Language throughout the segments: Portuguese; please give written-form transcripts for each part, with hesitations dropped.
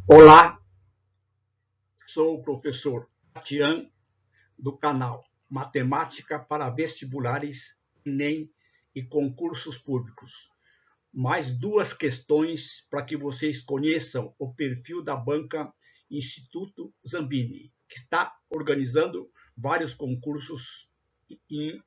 Olá, sou o professor Tian do canal Matemática para Vestibulares, Enem e Concursos Públicos. Mais duas questões para que vocês conheçam o perfil da banca Instituto Zambini, que está organizando vários concursos em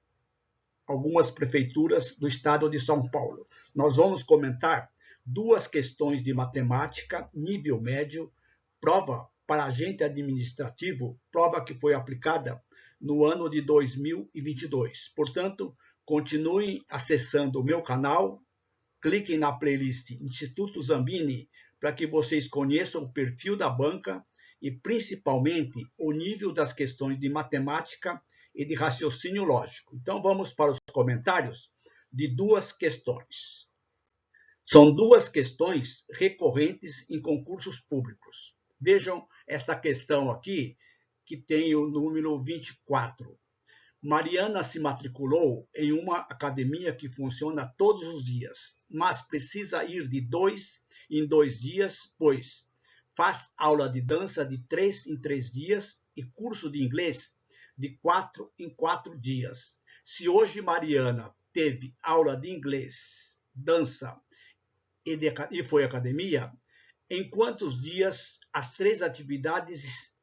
algumas prefeituras do estado de São Paulo. Nós vamos comentar duas questões de matemática, nível médio, prova para agente administrativo, prova que foi aplicada no ano de 2022. Portanto, continuem acessando o meu canal, cliquem na playlist Instituto Zambini para que vocês conheçam o perfil da banca e principalmente o nível das questões de matemática e de raciocínio lógico. Então vamos para os comentários de duas questões. São duas questões recorrentes em concursos públicos. Vejam esta questão aqui, que tem o número 24. Mariana se matriculou em uma academia que funciona todos os dias, mas precisa ir de 2 em 2 dias, pois faz aula de dança de 3 em 3 dias e curso de inglês de 4 em 4 dias. Se hoje Mariana teve aula de inglês, dança e foi à academia, em quantos dias as três atividades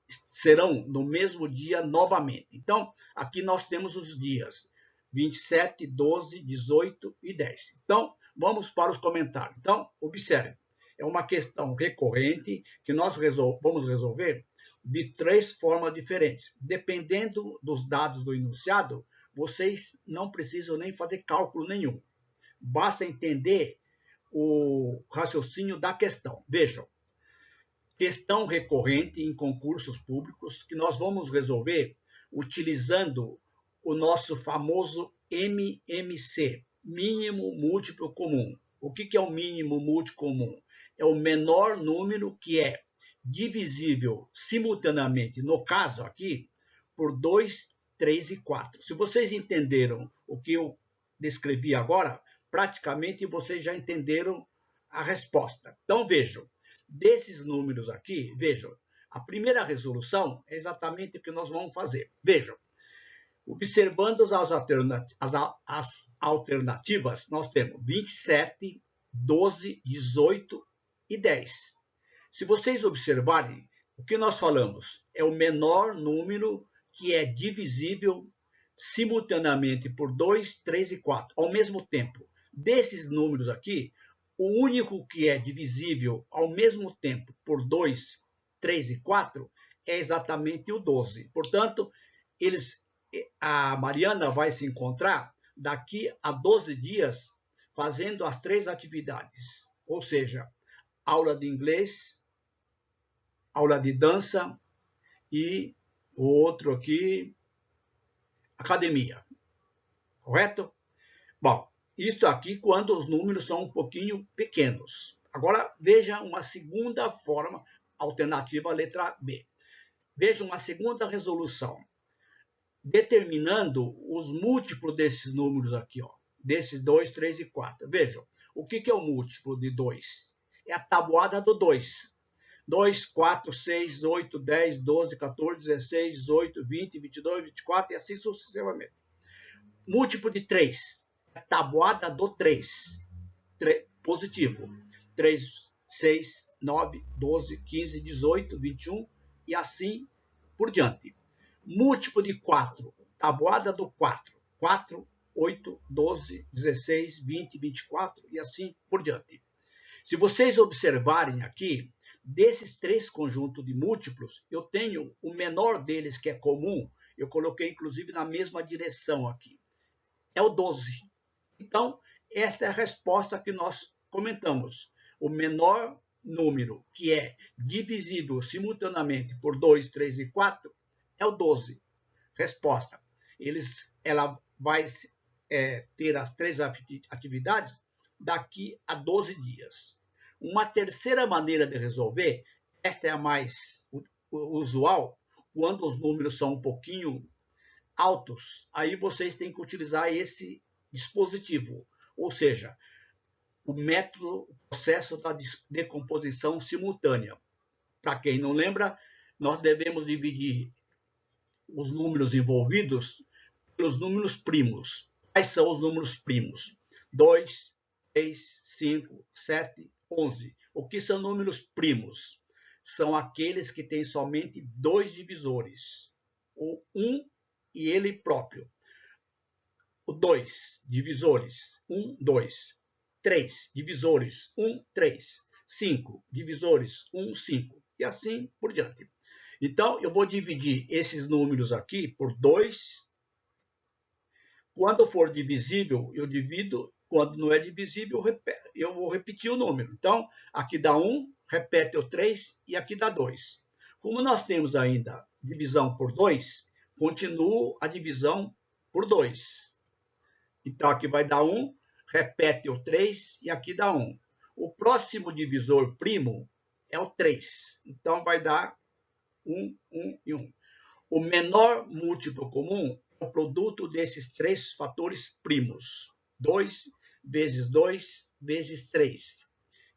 serão no mesmo dia novamente? Então, aqui nós temos os dias 27, 12, 18 e 10. Então, vamos para os comentários. Então, observe, é uma questão recorrente que nós vamos resolver de três formas diferentes. Dependendo dos dados do enunciado, vocês não precisam nem fazer cálculo nenhum. Basta entender o raciocínio da questão. Vejam, questão recorrente em concursos públicos que nós vamos resolver utilizando o nosso famoso MMC, mínimo múltiplo comum. O que é o mínimo múltiplo comum? É o menor número que é divisível simultaneamente, no caso aqui, por 2, 3 e 4. Se vocês entenderam o que eu descrevi agora, praticamente vocês já entenderam a resposta. Então vejam, desses números aqui, vejam, a primeira resolução é exatamente o que nós vamos fazer. Vejam, observando as alternativas, nós temos 27, 12, 18 e 10. Se vocês observarem, o que nós falamos é o menor número que é divisível simultaneamente por 2, 3 e 4, ao mesmo tempo. Desses números aqui, o único que é divisível ao mesmo tempo por 2, 3 e 4 é exatamente o 12. Portanto, a Mariana vai se encontrar daqui a 12 dias fazendo as três atividades, ou seja, aula de inglês, aula de dança e o outro aqui, academia. Correto? Bom, isso aqui quando os números são um pouquinho pequenos. Agora, veja uma segunda forma, alternativa à letra B. Veja uma segunda resolução, determinando os múltiplos desses números aqui, ó, desses 2, 3 e 4. Vejam, o que é o múltiplo de 2? É a tabuada do 2. 2, 4, 6, 8, 10, 12, 14, 16, 18, 20, 22, 24 e assim sucessivamente. Múltiplo de 3, a tabuada do 3, positivo. 3, 6, 9, 12, 15, 18, 21 e assim por diante. Múltiplo de 4, tabuada do 4, 4, 8, 12, 16, 20, 24 e assim por diante. Se vocês observarem aqui, desses três conjuntos de múltiplos, eu tenho o menor deles que é comum, eu coloquei inclusive na mesma direção aqui. É o 12. Então, esta é a resposta que nós comentamos. O menor número que é divisível simultaneamente por 2, 3 e 4 é o 12. Resposta. Ela vai ter as três atividades daqui a 12 dias. Uma terceira maneira de resolver, esta é a mais usual, quando os números são um pouquinho altos, aí vocês têm que utilizar esse dispositivo, ou seja, o método, o processo da decomposição simultânea. Para quem não lembra, nós devemos dividir os números envolvidos pelos números primos. Quais são os números primos? 2, 3, 5, 7, 11. O que são números primos? São aqueles que têm somente dois divisores, o 1 e ele próprio. O 2 divisores, 1, 2. 3 divisores, 1, 3. 5 divisores, 1, 5. E assim por diante. Então, eu vou dividir esses números aqui por 2. Quando for divisível, eu divido. Quando não é divisível, eu vou repetir o número. Então, aqui dá 1, repete o 3 e aqui dá 2. Como nós temos ainda divisão por 2, continuo a divisão por 2. Então, aqui vai dar 1, repete o 3 e aqui dá 1. O próximo divisor primo é o 3. Então, vai dar 1, 1 e 1. O menor múltiplo comum é o produto desses três fatores primos. 2 vezes 2 vezes 3,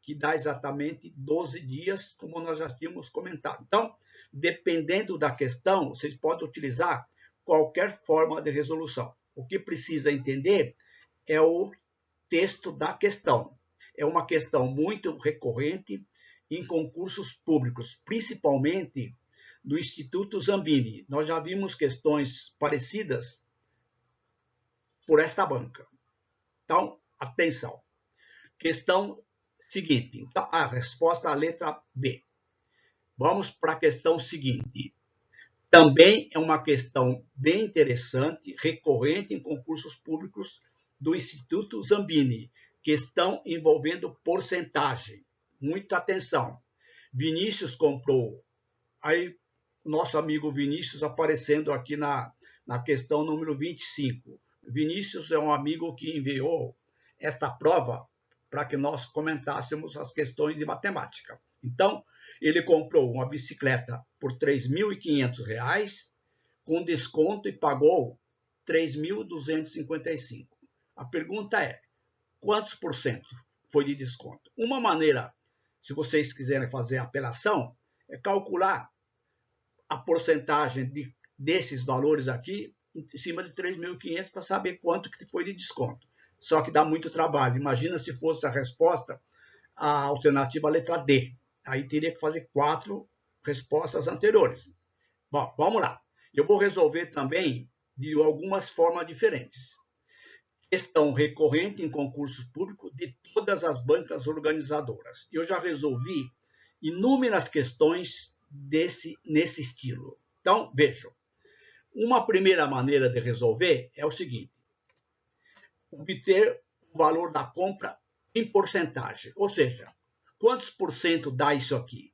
que dá exatamente 12 dias, como nós já tínhamos comentado. Então, dependendo da questão, vocês podem utilizar qualquer forma de resolução. O que precisa entender é o texto da questão. É uma questão muito recorrente em concursos públicos, principalmente do Instituto Zambini. Nós já vimos questões parecidas por esta banca. Então, atenção. Questão seguinte. Então, a resposta à letra B. Vamos para a questão seguinte. Também é uma questão bem interessante, recorrente em concursos públicos do Instituto Zambini. Questão envolvendo porcentagem. Muita atenção. Vinícius comprou. Aí, nosso amigo Vinícius aparecendo aqui na questão número 25. Vinícius é um amigo que enviou esta prova para que nós comentássemos as questões de matemática. Então, ele comprou uma bicicleta por R$ 3.500, com desconto, e pagou R$ 3.255. A pergunta é, quantos por cento foi de desconto? Uma maneira, se vocês quiserem fazer a apelação, é calcular a porcentagem desses valores aqui em cima de 3.500 para saber quanto que foi de desconto. Só que dá muito trabalho. Imagina se fosse a resposta, a alternativa letra D. Aí teria que fazer 4 respostas anteriores. Bom, vamos lá. Eu vou resolver também de algumas formas diferentes. Questão recorrente em concursos públicos de todas as bancas organizadoras. Eu já resolvi inúmeras questões nesse estilo. Então, vejam. Uma primeira maneira de resolver é o seguinte. Obter o valor da compra em porcentagem. Ou seja, quantos por cento dá isso aqui?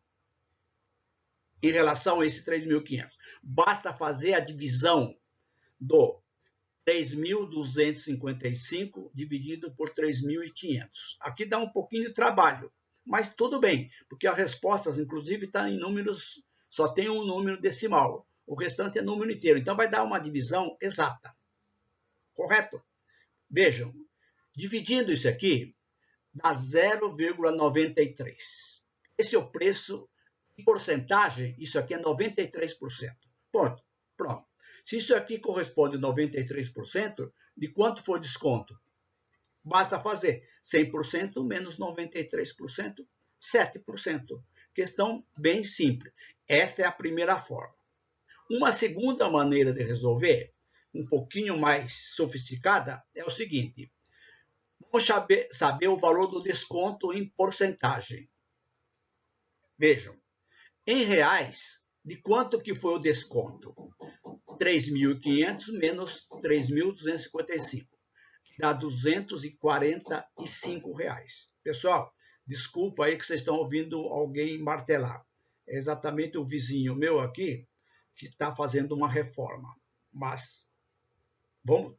Em relação a esse 3.500. Basta fazer a divisão do 3.255 dividido por 3.500. Aqui dá um pouquinho de trabalho, mas tudo bem, porque as respostas, inclusive, estão em números, só tem um número decimal. O restante é número inteiro. Então, vai dar uma divisão exata. Correto? Vejam, dividindo isso aqui, dá 0,93. Esse é o preço em porcentagem, isso aqui é 93%. Pronto. Se isso aqui corresponde a 93%, de quanto for desconto? Basta fazer 100% menos 93%, 7%. Questão bem simples. Esta é a primeira forma. Uma segunda maneira de resolver, um pouquinho mais sofisticada, é o seguinte. Vamos saber o valor do desconto em porcentagem. Vejam, em reais, de quanto que foi o desconto? 3.500 menos 3.255, que dá R$ 245. Pessoal, desculpa aí que vocês estão ouvindo alguém martelar. É exatamente o vizinho meu aqui que está fazendo uma reforma. Mas vamos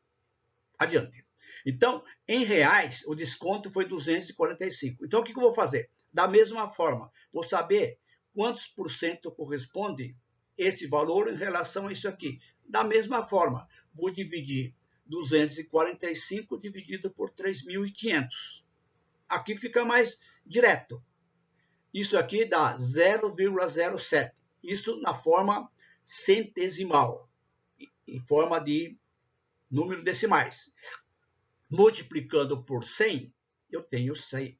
adiante. Então, em reais, o desconto foi 245. Então, o que eu vou fazer? Da mesma forma, vou saber quantos por cento corresponde esse valor em relação a isso aqui. Da mesma forma, vou dividir 245 dividido por 3.500. Aqui fica mais direto. Isso aqui dá 0,07. Isso na forma centesimal, em forma de número decimais. Multiplicando por 100, eu tenho 7%.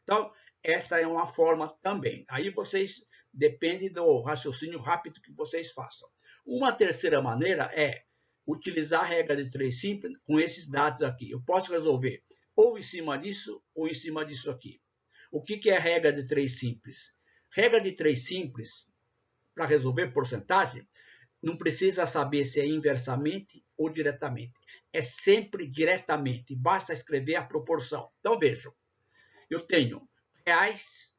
Então, esta é uma forma também. Aí vocês, depende do raciocínio rápido que vocês façam. Uma terceira maneira é utilizar a regra de 3 simples com esses dados aqui. Eu posso resolver ou em cima disso ou em cima disso aqui. O que é a regra de 3 simples? Regra de 3 simples, para resolver porcentagem, não precisa saber se é inversamente ou diretamente. É sempre diretamente, basta escrever a proporção. Então, vejam, eu tenho reais,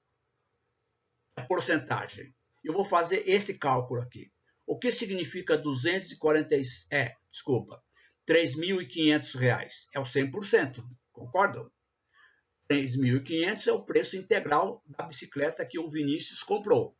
a porcentagem. Eu vou fazer esse cálculo aqui. O que significa 3.500 reais? É o 100%, concordam? 3.500 é o preço integral da bicicleta que o Vinícius comprou.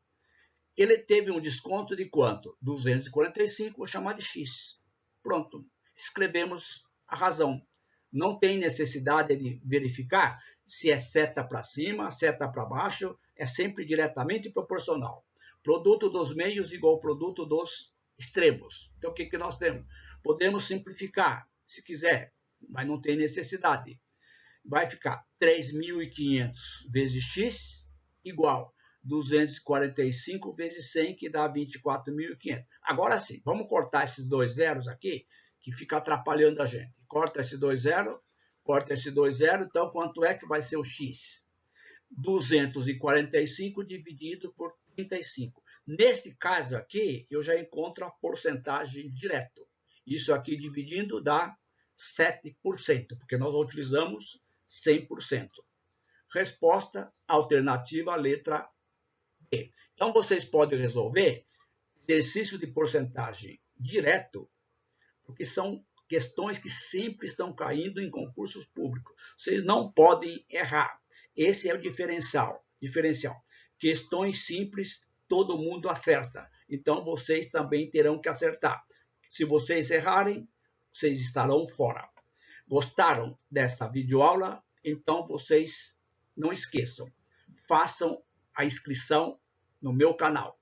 Ele teve um desconto de quanto? 245, vou chamar de X. Pronto, escrevemos a razão. Não tem necessidade de verificar se é seta para cima, seta para baixo, é sempre diretamente proporcional. Produto dos meios igual ao produto dos extremos. Então, o que nós temos? Podemos simplificar, se quiser, mas não tem necessidade. Vai ficar 3.500 vezes X igual 245 vezes 100, que dá 24.500. Agora sim, vamos cortar esses dois zeros aqui, que fica atrapalhando a gente. Corta esse 2 zeros, corta esse 2 zeros, então quanto é que vai ser o X? 245 dividido por 35. Nesse caso aqui, eu já encontro a porcentagem direto. Isso aqui dividindo dá 7%, porque nós utilizamos 100%. Resposta alternativa, letra E. Então, vocês podem resolver exercício de porcentagem direto, porque são questões que sempre estão caindo em concursos públicos. Vocês não podem errar. Esse é o diferencial. Questões simples, todo mundo acerta. Então, vocês também terão que acertar. Se vocês errarem, vocês estarão fora. Gostaram desta videoaula? Então, vocês não esqueçam. Façam a inscrição no meu canal.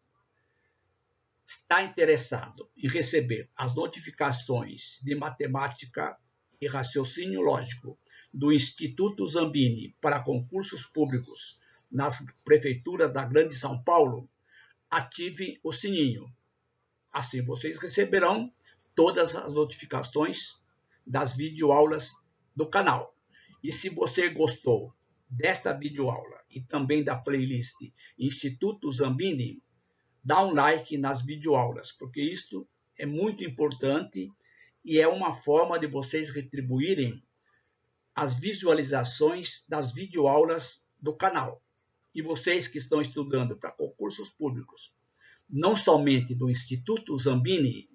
Está interessado em receber as notificações de matemática e raciocínio lógico do Instituto Zambini para concursos públicos nas prefeituras da Grande São Paulo? Ative o sininho. Assim vocês receberão todas as notificações das videoaulas do canal. E se você gostou desta videoaula e também da playlist Instituto Zambini, dá um like nas videoaulas, porque isto é muito importante e é uma forma de vocês retribuírem as visualizações das videoaulas do canal. E vocês que estão estudando para concursos públicos, não somente do Instituto Zambini,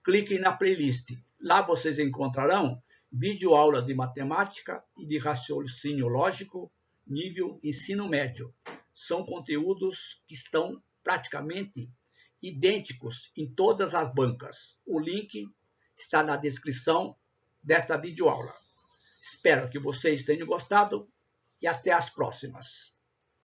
cliquem na playlist. Lá vocês encontrarão videoaulas de matemática e de raciocínio lógico, nível ensino médio. São conteúdos que estão praticamente idênticos em todas as bancas. O link está na descrição desta videoaula. Espero que vocês tenham gostado e até as próximas.